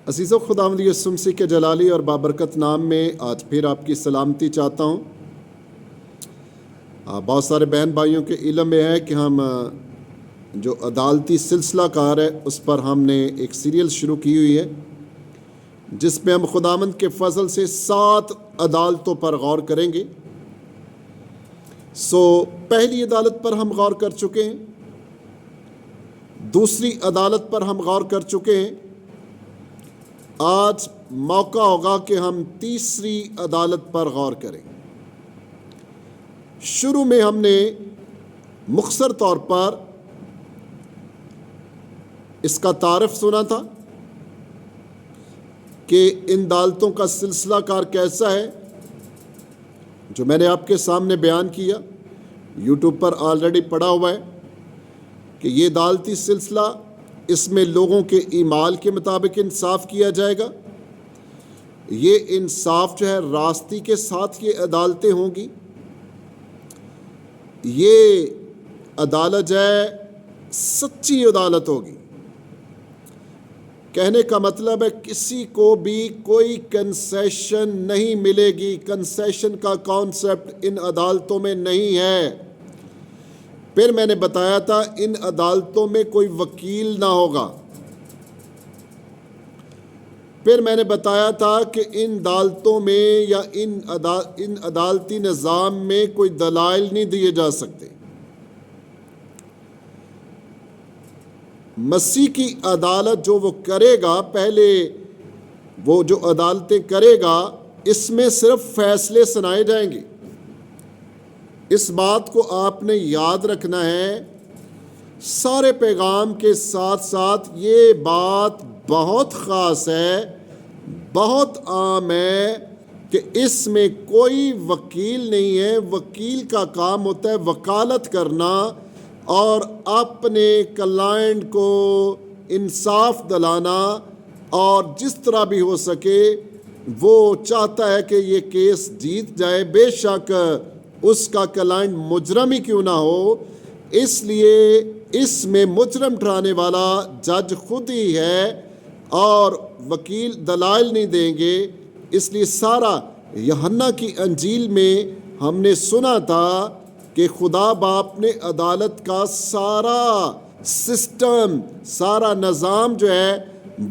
عزیزو، خداوند یسوع مسیح کے جلالی اور بابرکت نام میں آج پھر آپ کی سلامتی چاہتا ہوں۔ بہت سارے بہن بھائیوں کے علم میں ہے کہ ہم جو عدالتی سلسلہ کار ہے اس پر ہم نے ایک سیریل شروع کی ہوئی ہے، جس میں ہم خداوند کے فضل سے 7 عدالتوں پر غور کریں گے۔ پہلی عدالت پر ہم غور کر چکے ہیں، دوسری عدالت پر ہم غور کر چکے ہیں۔ آج موقع ہوگا کہ ہم تیسری عدالت پر غور کریں۔ شروع میں ہم نے مختصر طور پر اس کا تعارف سنا تھا کہ ان عدالتوں کا سلسلہ کار کیسا ہے، جو میں نے آپ کے سامنے بیان کیا، یوٹیوب پر آلریڈی پڑا ہوا ہے کہ یہ عدالتی سلسلہ، اس میں لوگوں کے اعمال کے مطابق انصاف کیا جائے گا۔ یہ انصاف جو ہے راستی کے ساتھ یہ عدالتیں ہوں گی۔ یہ عدالت جو ہے سچی عدالت ہوگی۔ کہنے کا مطلب ہے کسی کو بھی کوئی کنسیشن نہیں ملے گی۔ کنسیشن کا کانسیپٹ ان عدالتوں میں نہیں ہے۔ پھر میں نے بتایا تھا ان عدالتوں میں کوئی وکیل نہ ہوگا۔ پھر میں نے بتایا تھا کہ ان عدالتوں میں یا ان عدالتی نظام میں کوئی دلائل نہیں دیے جا سکتے۔ مسیح کی عدالت جو وہ کرے گا، پہلے وہ جو عدالتیں کرے گا، اس میں صرف فیصلے سنائے جائیں گے۔ اس بات کو آپ نے یاد رکھنا ہے۔ سارے پیغام کے ساتھ ساتھ یہ بات بہت خاص ہے، بہت عام ہے کہ اس میں کوئی وکیل نہیں ہے۔ وکیل کا کام ہوتا ہے وکالت کرنا اور اپنے کلائنٹ کو انصاف دلانا، اور جس طرح بھی ہو سکے وہ چاہتا ہے کہ یہ کیس جیت جائے، بے شک اس کا کلائنٹ مجرم ہی کیوں نہ ہو۔ اس لیے اس میں مجرم ٹھہرانے والا جج خود ہی ہے اور وکیل دلائل نہیں دیں گے۔ اس لیے سارا یوحنا کی انجیل میں ہم نے سنا تھا کہ خدا باپ نے عدالت کا سارا سسٹم، سارا نظام جو ہے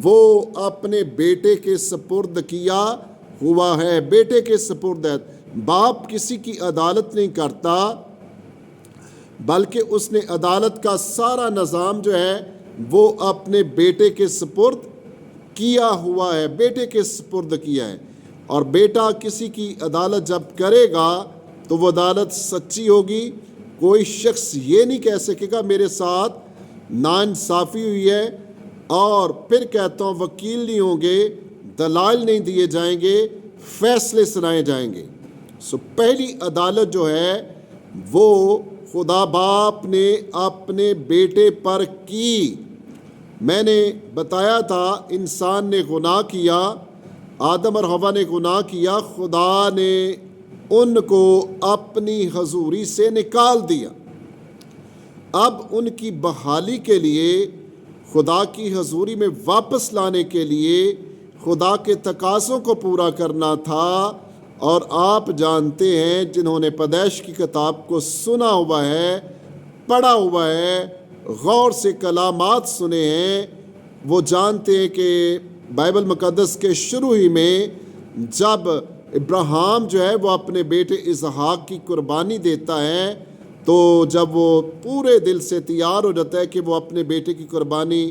وہ اپنے بیٹے کے سپرد کیا ہوا ہے۔ بیٹے کے سپرد ہے۔ باپ کسی کی عدالت نہیں کرتا، بلکہ اس نے عدالت کا سارا نظام جو ہے وہ اپنے بیٹے کے سپرد کیا ہوا ہے، بیٹے کے سپرد کیا ہے۔ اور بیٹا کسی کی عدالت جب کرے گا تو وہ عدالت سچی ہوگی۔ کوئی شخص یہ نہیں کہہ سکے گا میرے ساتھ ناانصافی ہوئی ہے، اور پھر کہتا ہوں وکیل نہیں ہوں گے، دلائل نہیں دیے جائیں گے، فیصلے سنائے جائیں گے۔ پہلی عدالت جو ہے وہ خدا باپ نے اپنے بیٹے پر کی۔ میں نے بتایا تھا انسان نے گناہ کیا، آدم اور حوا نے گناہ کیا، خدا نے ان کو اپنی حضوری سے نکال دیا۔ اب ان کی بحالی کے لیے، خدا کی حضوری میں واپس لانے کے لیے خدا کے تقاضوں کو پورا کرنا تھا۔ اور آپ جانتے ہیں، جنہوں نے پیدائش کی کتاب کو سنا ہوا ہے، پڑھا ہوا ہے، غور سے کلامات سنے ہیں، وہ جانتے ہیں کہ بائبل مقدس کے شروع ہی میں جب ابراہیم جو ہے وہ اپنے بیٹے اسحاق کی قربانی دیتا ہے، تو جب وہ پورے دل سے تیار ہو جاتا ہے کہ وہ اپنے بیٹے کی قربانی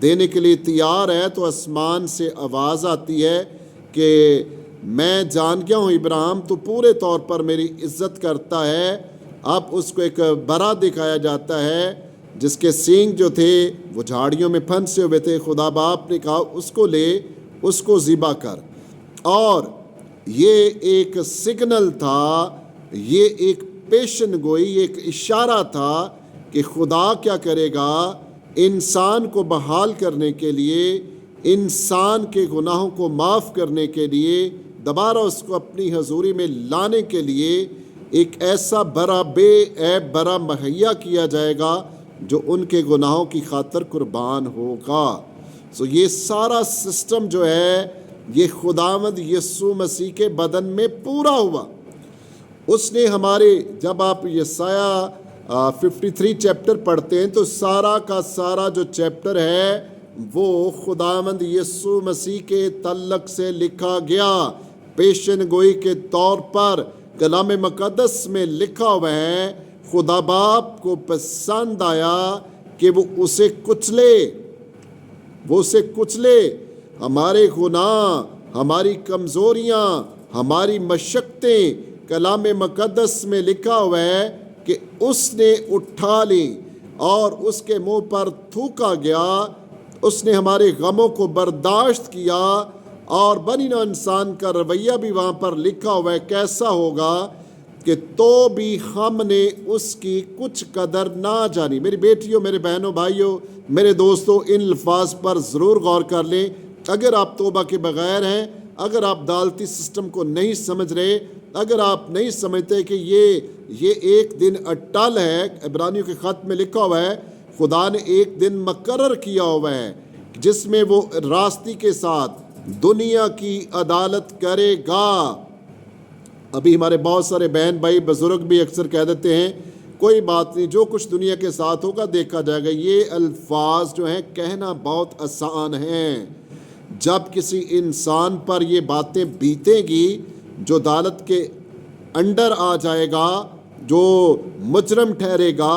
دینے کے لیے تیار ہے، تو آسمان سے آواز آتی ہے کہ میں جان گیا ہوں ابراہیم تو پورے طور پر میری عزت کرتا ہے۔ اب اس کو ایک برا دکھایا جاتا ہے جس کے سینگ جو تھے وہ جھاڑیوں میں پھنسے ہوئے تھے۔ خدا باپ نے کہا اس کو لے، اس کو ذبح کر۔ اور یہ ایک سگنل تھا، یہ ایک پیشن گوئی، ایک اشارہ تھا کہ خدا کیا کرے گا، انسان کو بحال کرنے کے لیے، انسان کے گناہوں کو معاف کرنے کے لیے، دوبارہ اس کو اپنی حضوری میں لانے کے لیے ایک ایسا برا بے عیب برا مہیا کیا جائے گا جو ان کے گناہوں کی خاطر قربان ہوگا۔ یہ سارا سسٹم جو ہے یہ خداوند یسوع مسیح کے بدن میں پورا ہوا. اس نے ہمارے، جب آپ یسایہ 53 چیپٹر پڑھتے ہیں تو سارا کا سارا جو چیپٹر ہے وہ خداوند یسوع مسیح کے تعلق سے لکھا گیا. پیشن گوئی کے طور پر کلام مقدس میں لکھا ہوا ہے خدا باپ کو پسند آیا کہ وہ اسے کچلے. ہمارے گناہ، ہماری کمزوریاں، ہماری مشقتیں کلام مقدس میں لکھا ہوا ہے کہ اس نے اٹھا لی اور اس کے منہ پر تھوکا گیا. اس نے ہمارے غموں کو برداشت کیا. اور بنی نوع انسان کا رویہ بھی وہاں پر لکھا ہوا ہے کیسا ہوگا کہ تو بھی ہم نے اس کی کچھ قدر نہ جانی. میری بیٹیوں، میرے بہنوں، بھائیوں، میرے دوستوں، ان الفاظ پر ضرور غور کر لیں. اگر آپ توبہ کے بغیر ہیں، اگر آپ عدالتی سسٹم کو نہیں سمجھ رہے، اگر آپ نہیں سمجھتے کہ یہ ایک دن اٹل ہے. عبرانیوں کے خط میں لکھا ہوا ہے خدا نے ایک دن مقرر کیا ہوا ہے جس میں وہ راستی کے ساتھ دنیا کی عدالت کرے گا. ابھی ہمارے بہت سارے بہن بھائی بزرگ بھی اکثر کہہ دیتے ہیں کوئی بات نہیں، جو کچھ دنیا کے ساتھ ہوگا دیکھا جائے گا. یہ الفاظ جو ہیں کہنا بہت آسان ہیں. جب کسی انسان پر یہ باتیں بیتیں گی، جو عدالت کے انڈر آ جائے گا، جو مجرم ٹھہرے گا،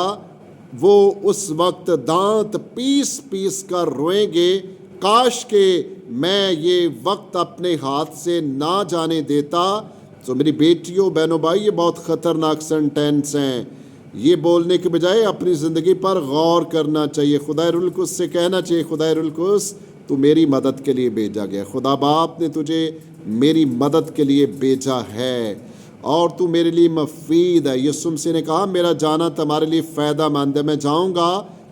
وہ اس وقت دانت پیس پیس کر روئیں گے، کاش کہ میں یہ وقت اپنے ہاتھ سے نہ جانے دیتا. تو میری بیٹیوں، بہنوں، بھائی، یہ بہت خطرناک سینٹینس ہیں. یہ بولنے کے بجائے اپنی زندگی پر غور کرنا چاہیے. خدا روح القدس سے کہنا چاہیے خدا روح القدس تو میری مدد کے لیے بھیجا گیا. خدا باپ نے تجھے میری مدد کے لیے بھیجا ہے اور تو میرے لیے مفید ہے. یسوع مسیح نے کہا میرا جانا تمہارے لیے فائدہ مند ہے. میں جاؤں گا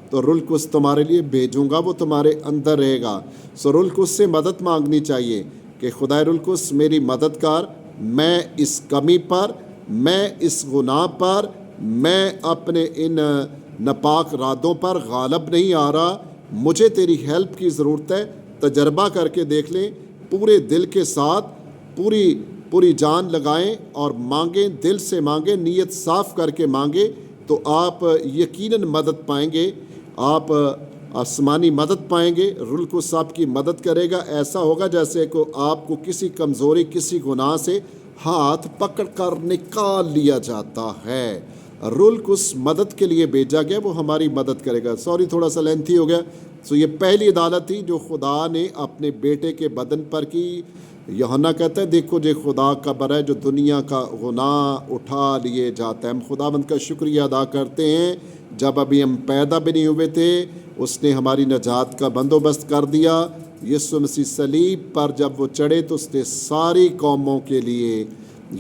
تو روح القدس تمہارے لیے بھیجوں گا، وہ تمہارے اندر رہے گا. روح القدس سے مدد مانگنی چاہیے کہ خدا روح القدس میری مدد کر. میں اس کمی پر، میں اس گناہ پر، میں اپنے ان ناپاک ارادوں پر غالب نہیں آ رہا. مجھے تیری ہیلپ کی ضرورت ہے. تجربہ کر کے دیکھ لیں، پورے دل کے ساتھ پوری جان لگائیں اور مانگیں، دل سے مانگیں، نیت صاف کر کے مانگیں تو آپ یقیناً مدد پائیں گے. آپ آسمانی مدد پائیں گے. روح القدس آپ کی مدد کرے گا. ایسا ہوگا جیسے کہ آپ کو کسی کمزوری، کسی گناہ سے ہاتھ پکڑ کر نکال لیا جاتا ہے. روح القدس مدد کے لیے بھیجا گیا، وہ ہماری مدد کرے گا. سوری تھوڑا سا لینتھی ہو گیا. یہ پہلی عدالت تھی جو خدا نے اپنے بیٹے کے بدن پر کی. یوحنا کہتا ہے دیکھو یہ خدا کا بر ہے جو دنیا کا گناہ اٹھا لیے جاتا ہے. ہم خداوند کا شکریہ ادا کرتے ہیں. جب ابھی ہم پیدا بھی نہیں ہوئے تھے اس نے ہماری نجات کا بندوبست کر دیا. یسوع مسیح صلیب پر جب وہ چڑھے تو اس نے ساری قوموں کے لیے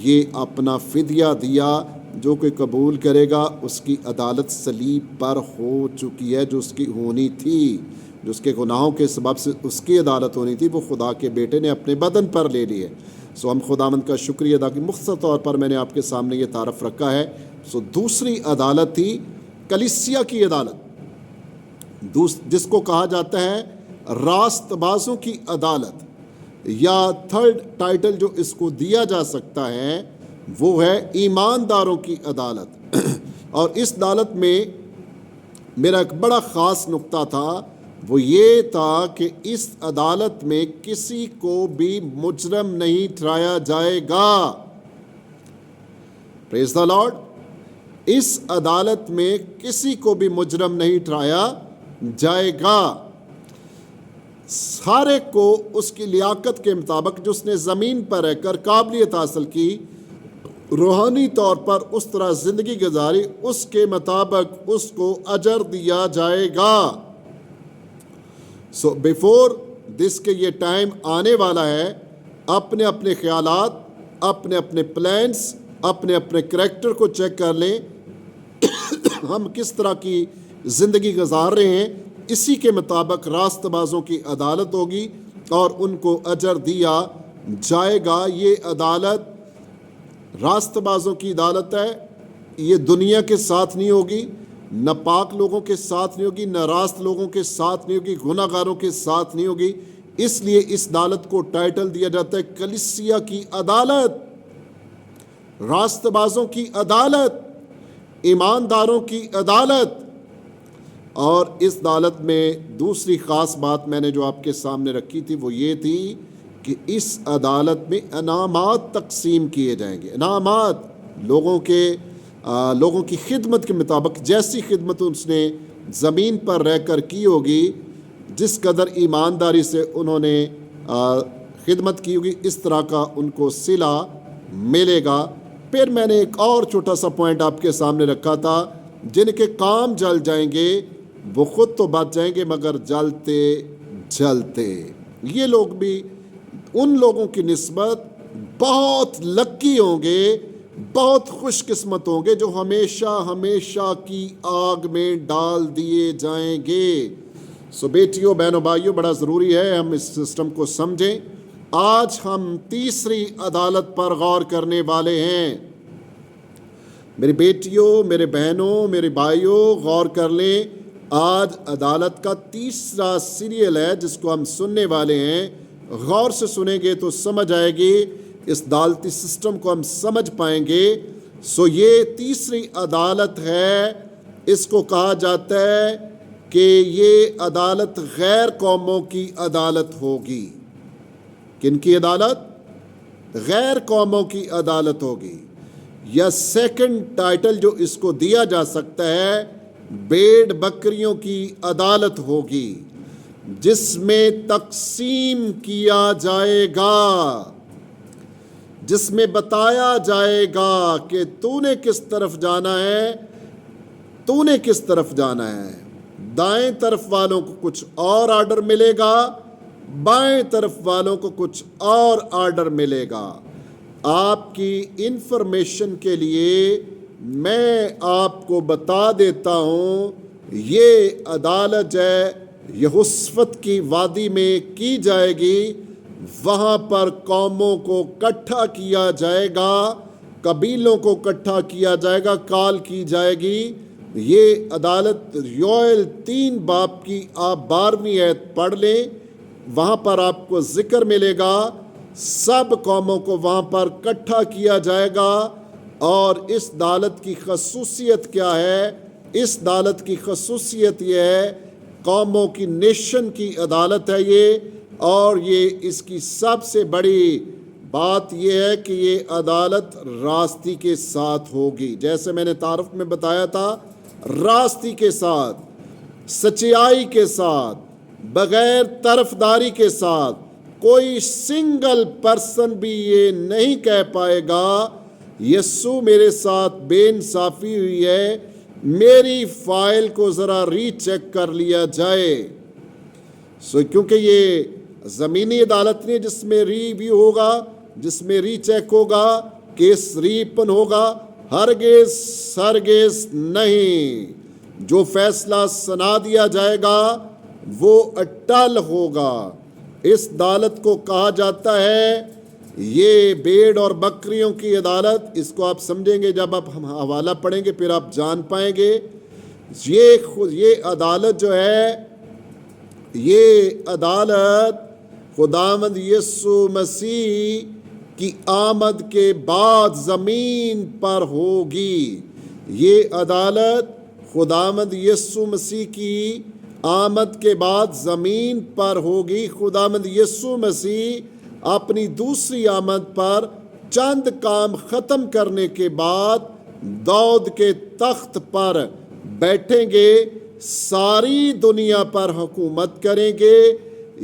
یہ اپنا فدیہ دیا. جو کوئی قبول کرے گا اس کی عدالت صلیب پر ہو چکی ہے، جو اس کی ہونی تھی، جو اس کے گناہوں کے سبب سے اس کی عدالت ہونی تھی، وہ خدا کے بیٹے نے اپنے بدن پر لے لی ہے. ہم خداوند کا شکریہ ادا کی. مختصر طور پر میں نے آپ کے سامنے یہ تعارف رکھا ہے. دوسری عدالت تھی کلیسیا کی عدالت، جس کو کہا جاتا ہے راست بازوں کی عدالت، یا تھرڈ ٹائٹل جو اس کو دیا جا سکتا ہے وہ ہے ایمانداروں کی عدالت. اور اس عدالت میں میرا ایک بڑا خاص نقطہ تھا، وہ یہ تھا کہ اس عدالت میں کسی کو بھی مجرم نہیں ٹھہرایا جائے گا. پریز دی لارڈ. اس عدالت میں کسی کو بھی مجرم نہیں ٹھہرایا جائے گا. ہر ایک کو اس کی لیاقت کے مطابق، جو اس نے زمین پر رہ کر قابلیت حاصل کی، روحانی طور پر اس طرح زندگی گزاری، اس کے مطابق اس کو اجر دیا جائے گا. بیفور دس کے یہ ٹائم آنے والا ہے، اپنے اپنے خیالات، اپنے اپنے پلانس، اپنے اپنے کریکٹر کو چیک کر لیں. ہم کس طرح کی زندگی گزار رہے ہیں، اسی کے مطابق راست بازوں کی عدالت ہوگی اور ان کو اجر دیا جائے گا. یہ عدالت راست بازوں کی عدالت ہے. یہ دنیا کے ساتھ نہیں ہوگی. نہ پاک لوگوں کے ساتھ نہیں ہوگی، نہ راست لوگوں کے ساتھ نہیں ہوگی، گناہ گاروں کے ساتھ نہیں ہوگی۔ اس لیے اس عدالت کو ٹائٹل دیا جاتا ہے کلیسیا کی عدالت، راست بازوں کی عدالت، ایمانداروں کی عدالت۔ اور اس عدالت میں دوسری خاص بات میں نے جو آپ کے سامنے رکھی تھی وہ یہ تھی کہ اس عدالت میں انعامات تقسیم کیے جائیں گے۔ انعامات لوگوں کی خدمت کے مطابق، جیسی خدمت اس نے زمین پر رہ کر کی ہوگی، جس قدر ایمانداری سے انہوں نے خدمت کی ہوگی، اس طرح کا ان کو صلہ ملے گا۔ پھر میں نے ایک اور چھوٹا سا پوائنٹ آپ کے سامنے رکھا تھا، جن کے کام جل جائیں گے وہ خود تو بچ جائیں گے مگر جلتے جلتے۔ یہ لوگ بھی ان لوگوں کی نسبت بہت لکی ہوں گے، بہت خوش قسمت ہوں گے، جو ہمیشہ ہمیشہ کی آگ میں ڈال دیے جائیں گے۔ سو بیٹیوں، بہنوں، بھائیوں، بڑا ضروری ہے ہم اس سسٹم کو سمجھیں۔ آج ہم تیسری عدالت پر غور کرنے والے ہیں۔ میری بیٹیوں، میرے بہنوں، میرے بھائیوں، غور کر لیں۔ آج عدالت کا تیسرا سیریل ہے جس کو ہم سننے والے ہیں۔ غور سے سنیں گے تو سمجھ آئے گی، اس عدالتی سسٹم کو ہم سمجھ پائیں گے۔ سو یہ تیسری عدالت ہے، اس کو کہا جاتا ہے کہ یہ عدالت غیر قوموں کی عدالت ہوگی۔ کن کی عدالت؟ غیر قوموں کی عدالت ہوگی۔ یا سیکنڈ ٹائٹل جو اس کو دیا جا سکتا ہے، بھیڑ بکریوں کی عدالت ہوگی، جس میں تقسیم کیا جائے گا، جس میں بتایا جائے گا کہ تو نے کس طرف جانا ہے، تو نے کس طرف جانا ہے۔ دائیں طرف والوں کو کچھ اور آرڈر ملے گا، بائیں طرف والوں کو کچھ اور آرڈر ملے گا۔ آپ کی انفارمیشن کے لیے میں آپ کو بتا دیتا ہوں، یہ عدالت ہے یہوشفت کی وادی میں کی جائے گی۔ وہاں پر قوموں کو اکٹھا کیا جائے گا، قبیلوں کو اکٹھا کیا جائے گا، کال کی جائے گی۔ یہ عدالت یوئیل 3 باب کی آپ 12ویں آیت پڑھ لیں، وہاں پر آپ کو ذکر ملے گا، سب قوموں کو وہاں پر اکٹھا کیا جائے گا۔ اور اس عدالت کی خصوصیت کیا ہے؟ اس عدالت کی خصوصیت یہ ہے، قوموں کی نیشن کی عدالت ہے یہ، اور یہ اس کی سب سے بڑی بات یہ ہے کہ یہ عدالت راستی کے ساتھ ہوگی۔ جیسے میں نے تعارف میں بتایا تھا، راستی کے ساتھ، سچائی کے ساتھ، بغیر طرفداری کے ساتھ۔ کوئی سنگل پرسن بھی یہ نہیں کہہ پائے گا یسوع میرے ساتھ بے انصافی ہوئی ہے، میری فائل کو ذرا ری چیک کر لیا جائے۔ کیونکہ یہ زمینی عدالت نہیں جس میں ریویو ہوگا، جس میں ری چیک ہوگا، کیس ری اوپن ہوگا، ہرگز نہیں۔ جو فیصلہ سنا دیا جائے گا وہ اٹل ہوگا۔ اس عدالت کو کہا جاتا ہے یہ بھیڑ اور بکریوں کی عدالت۔ اس کو آپ سمجھیں گے جب آپ حوالہ پڑھیں گے، پھر آپ جان پائیں گے۔ یہ عدالت جو ہے، یہ عدالت خداوند یسوع مسیح کی آمد کے بعد زمین پر ہوگی۔ یہ عدالت خداوند یسوع مسیح کی آمد کے بعد زمین پر ہوگی۔ خداوند یسوع مسیح اپنی دوسری آمد پر چند کام ختم کرنے کے بعد داؤد کے تخت پر بیٹھیں گے، ساری دنیا پر حکومت کریں گے،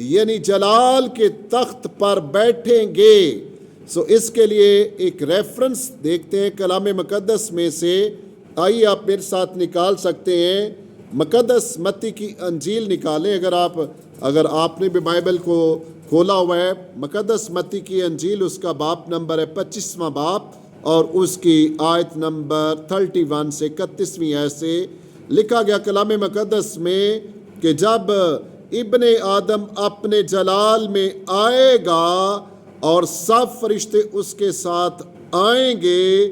یعنی جلال کے تخت پر بیٹھیں گے۔ اس کے لیے ایک ریفرنس دیکھتے ہیں کلام مقدس میں سے، آئیے آپ میرے ساتھ نکال سکتے ہیں۔ مقدس متی کی انجیل نکالیں، اگر آپ نے بھی بائبل کو کھولا ہوا ہے۔ مقدس متی کی انجیل، اس کا باب نمبر ہے 25واں باب، اور اس کی آیت نمبر 31 سے 31ویں آیت سے لکھا گیا کلام مقدس میں کہ جب ابن آدم اپنے جلال میں آئے گا اور سب فرشتے اس کے ساتھ آئیں گے،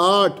8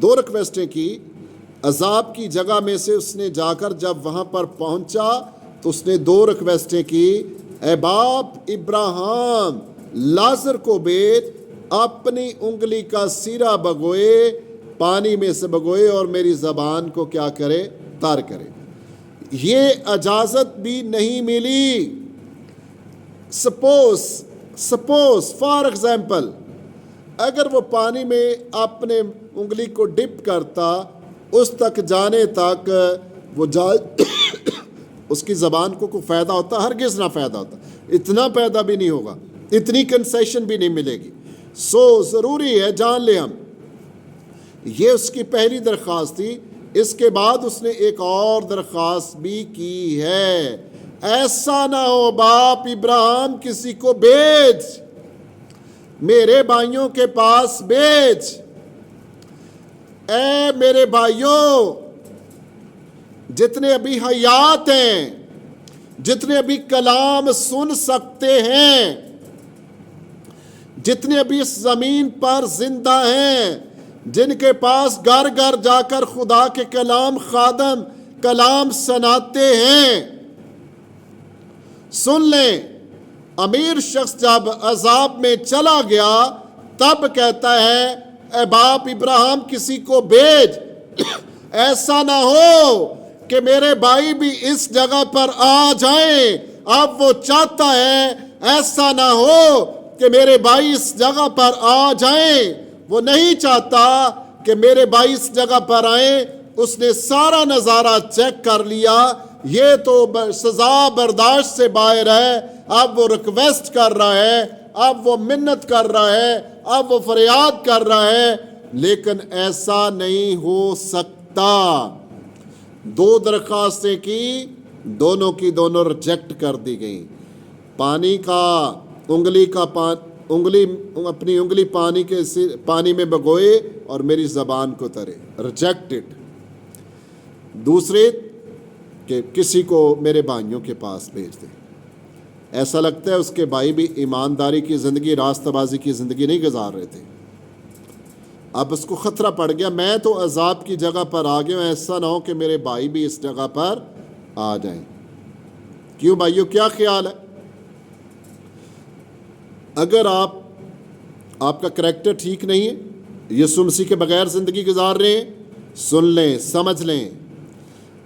دو ریکویسٹیں کی. عذاب کی جگہ میں سے اس نے جا کر جب وہاں پر پہنچا تو اس نے دو ریکویسٹیں کی. اے باپ ابراہیم، لازر کو بھیج، اپنی انگلی کا سیرا بگوئے، پانی میں سے بگوئے اور میری زبان کو کیا کرے؟ تر کرے. یہ اجازت بھی نہیں ملی. سپوز فار ایگزامپل اگر وہ پانی میں اپنے انگلی کو ڈپ کرتا، اس تک جانے تک وہ اس کی زبان کو کوئی فائدہ ہوتا؟ ہرگز نہ فائدہ ہوتا. اتنا پیدا بھی نہیں ہوگا، اتنی کنسیشن بھی نہیں ملے گی. ضروری ہے جان لیں ہم، یہ اس کی پہلی درخواست تھی. اس کے بعد اس نے ایک اور درخواست بھی کی ہے. ایسا نہ ہو باپ ابراہیم، کسی کو بھیج، میرے بھائیوں کے پاس بھیج. اے میرے بھائیوں، جتنے ابھی حیات ہیں، جتنے ابھی کلام سن سکتے ہیں، جتنے ابھی اس زمین پر زندہ ہیں، جن کے پاس گھر گھر جا کر خدا کے کلام خادم کلام سناتے ہیں، سن لیں. امیر شخص جب عذاب میں چلا گیا تب کہتا ہے اے باپ ابراہیم، کسی کو بھیج. ایسا نہ ہو کہ میرے بھائی بھی اس جگہ پر آ جائیں. اب وہ چاہتا ہے ایسا نہ ہو کہ میرے بھائی اس جگہ پر آ جائیں. وہ نہیں چاہتا کہ میرے بھائی اس جگہ پر آئیں. اس نے سارا نظارہ چیک کر لیا، یہ تو سزا برداشت سے باہر ہے. اب وہ ریکویسٹ کر رہا ہے، اب وہ منت کر رہا ہے، اب وہ فریاد کر رہا ہے، لیکن ایسا نہیں ہو سکتا. دو درخواستیں کی، دونوں کی دونوں ریجیکٹ کر دی گئیں. پانی کا اپنی انگلی پانی میں بگوئے اور میری زبان کو ترے. ریجیکٹڈ. دوسرے کہ کسی کو میرے بھائیوں کے پاس بھیج دے. ایسا لگتا ہے اس کے بھائی بھی ایمانداری کی زندگی، راستہ بازی کی زندگی نہیں گزار رہے تھے. اب اس کو خطرہ پڑ گیا، میں تو عذاب کی جگہ پر آ گیا ہوں، ایسا نہ ہو کہ میرے بھائی بھی اس جگہ پر آ جائیں. کیوں بھائیوں، کیا خیال ہے؟ اگر آپ کا کریکٹر ٹھیک نہیں ہے، یسوع مسیح کے بغیر زندگی گزار رہے ہیں، سن لیں، سمجھ لیں.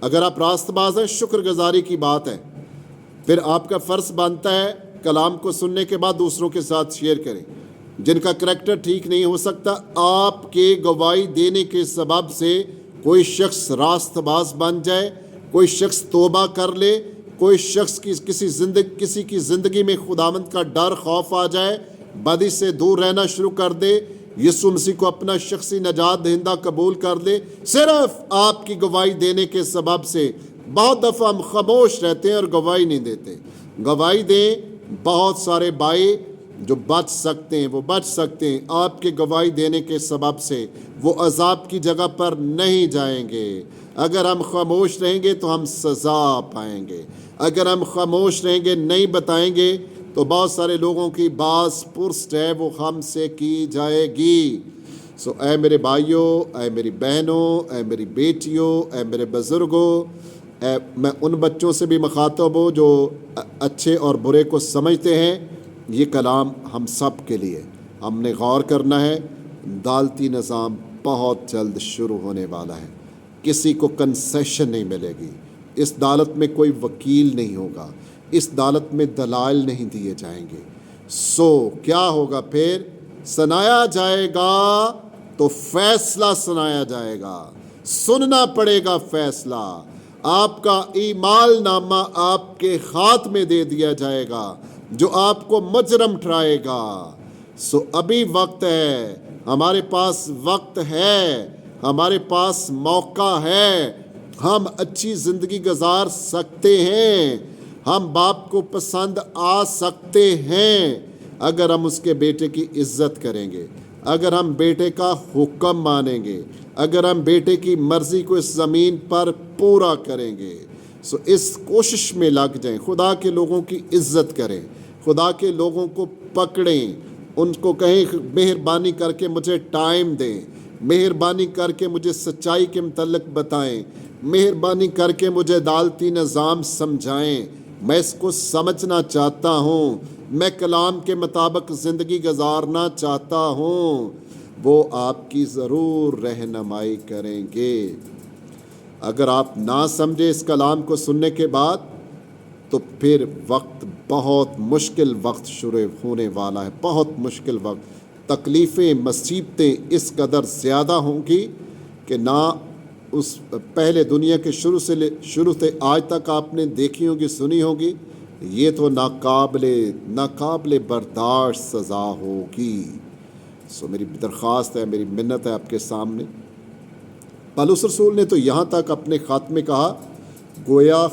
اگر آپ راست باز ہیں، شکر گزاری کی بات ہے. پھر آپ کا فرض بنتا ہے کلام کو سننے کے بعد دوسروں کے ساتھ شیئر کریں. جن کا کریکٹر ٹھیک نہیں ہو سکتا، آپ کے گواہی دینے کے سبب سے کوئی شخص راست باز بن جائے، کوئی شخص توبہ کر لے، کوئی شخص کسی کی زندگی میں خداوند کا ڈر خوف آ جائے، بدی سے دور رہنا شروع کر دے، یسوع مسیح کو اپنا شخصی نجات دہندہ قبول کر لے، صرف آپ کی گواہی دینے کے سبب سے. بہت دفعہ ہم خاموش رہتے ہیں اور گواہی نہیں دیتے. گواہی دیں. بہت سارے بھائی جو بچ سکتے ہیں وہ بچ سکتے ہیں آپ کے گواہی دینے کے سبب سے. وہ عذاب کی جگہ پر نہیں جائیں گے. اگر ہم خاموش رہیں گے تو ہم سزا پائیں گے. اگر ہم خاموش رہیں گے، نہیں بتائیں گے، تو بہت سارے لوگوں کی باز پرست ہے وہ ہم سے کی جائے گی. اے میرے بھائیوں، اے میری بہنوں، اے میری بیٹیوں، اے میرے بزرگوں، میں ان بچوں سے بھی مخاطب ہوں جو اچھے اور برے کو سمجھتے ہیں. یہ کلام ہم سب کے لیے ہم نے غور کرنا ہے. عدالتی نظام بہت جلد شروع ہونے والا ہے. کسی کو کنسیشن نہیں ملے گی. اس عدالت میں کوئی وکیل نہیں ہوگا. اس عدالت میں دلائل نہیں دیے جائیں گے. کیا ہوگا پھر؟ سنایا جائے گا تو فیصلہ سنایا جائے گا. سننا پڑے گا فیصلہ. آپ کا ایمال نامہ آپ کے ہاتھ میں دے دیا جائے گا جو آپ کو مجرم ٹھہرائے گا. ابھی وقت ہے، ہمارے پاس وقت ہے، ہمارے پاس موقع ہے. ہم اچھی زندگی گزار سکتے ہیں. ہم باپ کو پسند آ سکتے ہیں اگر ہم اس کے بیٹے کی عزت کریں گے، اگر ہم بیٹے کا حکم مانیں گے، اگر ہم بیٹے کی مرضی کو اس زمین پر پورا کریں گے. اس کوشش میں لگ جائیں. خدا کے لوگوں کی عزت کریں، خدا کے لوگوں کو پکڑیں، ان کو کہیں مہربانی کر کے مجھے ٹائم دیں، مہربانی کر کے مجھے سچائی کے متعلق بتائیں، مہربانی کر کے مجھے عدالتی نظام سمجھائیں، میں اس کو سمجھنا چاہتا ہوں، میں کلام کے مطابق زندگی گزارنا چاہتا ہوں۔ وہ آپ کی ضرور رہنمائی کریں گے۔ اگر آپ نہ سمجھے اس کلام کو سننے کے بعد تو پھر وقت بہت مشکل وقت شروع ہونے والا ہے، بہت مشکل وقت۔ تکلیفیں، مصیبتیں اس قدر زیادہ ہوں گی کہ نہ اس پہلے دنیا کے شروع سے آج تک آپ نے دیکھی ہوگی، سنی ہوگی۔ یہ تو ناقابل برداشت سزا ہوگی۔ میری درخواست ہے، میری منت ہے آپ کے سامنے، پولس رسول نے تو یہاں تک اپنے خط میں کہا گویا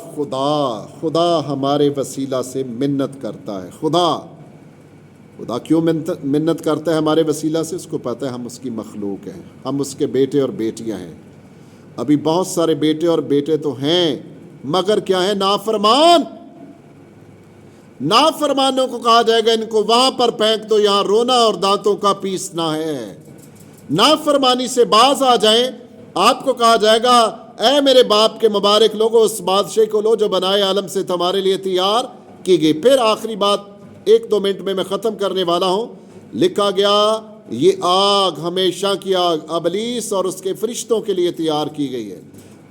خدا ہمارے وسیلہ سے منت کرتا ہے۔ خدا کیوں منت کرتا ہے ہمارے وسیلہ سے؟ اس کو پتہ ہے ہم اس کی مخلوق ہیں، ہم اس کے بیٹے اور بیٹیاں ہیں۔ ابھی بہت سارے بیٹے اور بیٹے تو ہیں، مگر کیا ہے؟ نافرمانوں کو کہا جائے گا ان کو وہاں پر پھینک دو، یہاں رونا اور دانتوں کا پیسنا ہے۔ نافرمانی سے باز آ جائیں، آپ کو کہا جائے گا اے میرے باپ کے مبارک لوگو، اس بادشاہ کو لو جو بنائے عالم سے تمہارے لیے تیار کی گئی۔ پھر آخری بات 1-2 منٹ میں ختم کرنے والا ہوں۔ لکھا گیا یہ آگ، ہمیشہ کی آگ، ابلیس اور اس کے فرشتوں کے لیے تیار کی گئی ہے۔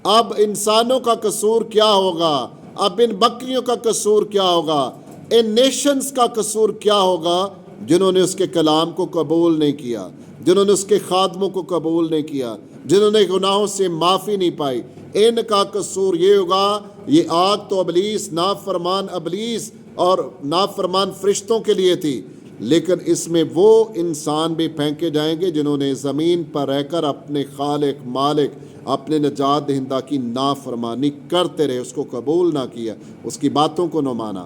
اب انسانوں کا قصور کیا ہوگا؟ اب ان بکریوں کا قصور کیا ہوگا؟ ان نیشنز کا قصور کیا ہوگا جنہوں نے اس کے کلام کو قبول نہیں کیا، جنہوں نے اس کے خادموں کو قبول نہیں کیا، جنہوں نے گناہوں سے معافی نہیں پائی؟ ان کا قصور یہ ہوگا، یہ آگ تو نافرمان ابلیس اور نافرمان فرشتوں کے لیے تھی، لیکن اس میں وہ انسان بھی پھینکے جائیں گے جنہوں نے زمین پر رہ کر اپنے خالق، مالک، اپنے نجات دہندہ کی نافرمانی کرتے رہے، اس کو قبول نہ کیا، اس کی باتوں کو نہ مانا۔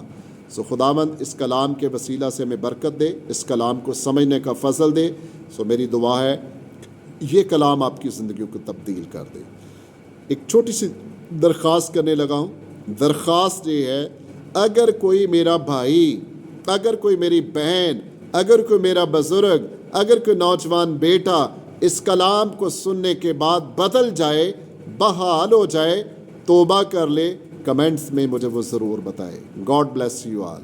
خداوند اس کلام کے وسیلہ سے ہمیں برکت دے، اس کلام کو سمجھنے کا فضل دے۔ میری دعا ہے یہ کلام آپ کی زندگیوں کو تبدیل کر دے۔ ایک چھوٹی سی درخواست کرنے لگا ہوں۔ درخواست یہ ہے، اگر کوئی میرا بھائی، اگر کوئی میری بہن، اگر کوئی میرا بزرگ، اگر کوئی نوجوان بیٹا اس کلام کو سننے کے بعد بدل جائے، بحال ہو جائے، توبہ کر لے، کمنٹس میں مجھے وہ ضرور بتائے۔ God bless you all.